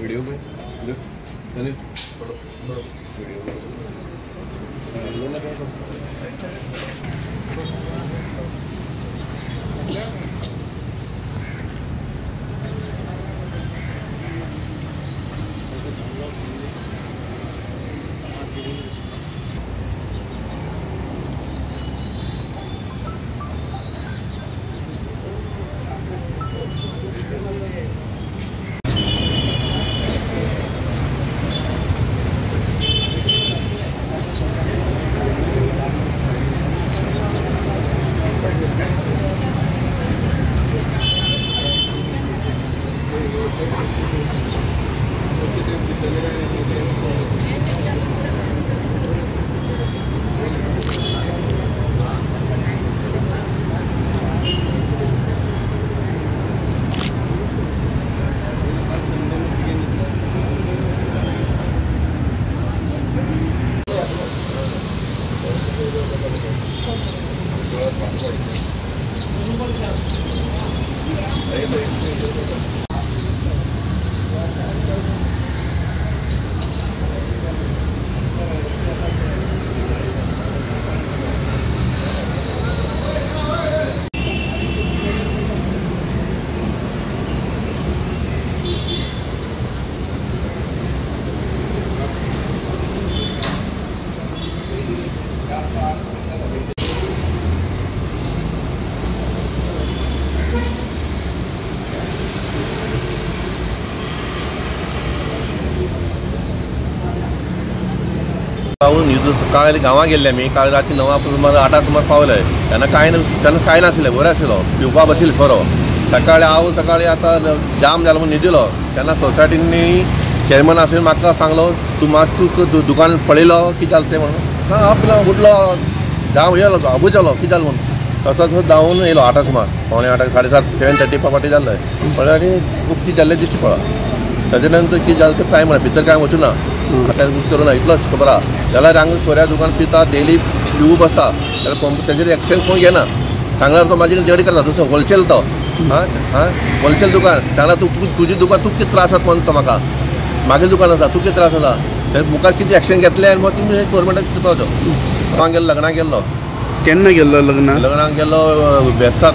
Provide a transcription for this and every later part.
video पे चलिए सकाळी गांवां गेल्ले आमी काल राती 9 सुमार 8 सुमार पावले तेन्ना कांय नाशिल्लें बरें आशिल्लो पिवपा बशिल्लो सोरो सकाळी आतां जाम जालो म्हूण न्हिदिलो तेन्ना सोसायटीनी चेअरमॅन आशिल्लो म्हाका सांगलो तूं मातसो दुकान पळयलो कितें जालें तें म्हणून आपलो उठलो जाम येयलो अबूज जालो कितें जालें म्हणून तसोच धांवून येयलो 8 सुमार पौणे 8 7:30 7:30 पावटी जाल्लें पळय आनी उक्ती जाल्लें दिश्टी पडला ताजे नंतर कितें जालें तें कांय म्हणा भितर कांय वचूं ना आतां करूं ना इतलोच खबर आहा जाल्यार हांगा सोऱ्या दुकान पिता डेली पिवू बसता जाल्यार तेजेर एक्शन कोण घेना सांगल्यार तो म्हाजे जडी करता तसो होलसेल तो होलसेल दुकान सांगला तुजी दुकान तूं कितें त्रास जाता म्हणून तो म्हाका म्हागे दुकान आसा तूं कितें त्रास जाता ते मुखार कितें एक्शन घेतलें आनी मग तुमी गव्हर्मेंटाक चिंतपाचो हांव गेलो लग्नाक गेल्लो केन्ना गेल्लो लग्नाक गेल्लो बेस्तार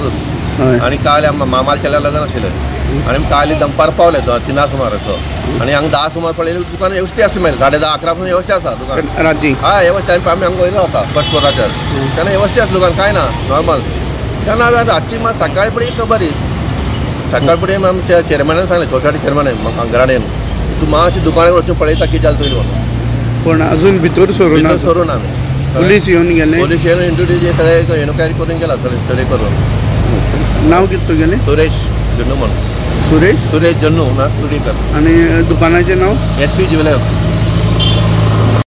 आनी काल मामाल केल्या लग्न आशिल्लें आनी काल दनपार पावले 3 सुमार असो आनी हांगा 10 सुमार पळयलें दुकान वेवस्थीत आसा मागीर 10:30 11 पसून वेवस्थीत आसा दुकान राती हय वेवस्थीत आमी हांगा वयलो आसा फर्स्ट फ्लोराचेर तेन्ना वेवस्थीत आसा दुकान कांय ना नॉर्मल तेन्ना रातची मात सकाळी फुडें खबर सकाळी फुडें आमच्या चेअरमॅनान सांगलें सोसायटी चेअरमॅनान म्हाका घराडेन तूं मातशें दुकानार वचून पळयता कितें जालें तुवें म्हणून पूण अजून भितर सरून आमी पुलीस येवन गेले पुलीस येवन इंट्रोड्यूस सगळे एन्क्वायरी करून गेला सगळे करून नांव कितें तुगेलें सुरेश जन्नू म्हणून सुरेश जन्नू ना तुडीकर आनी दुकानाचें नांव SV ज्युवेलर्स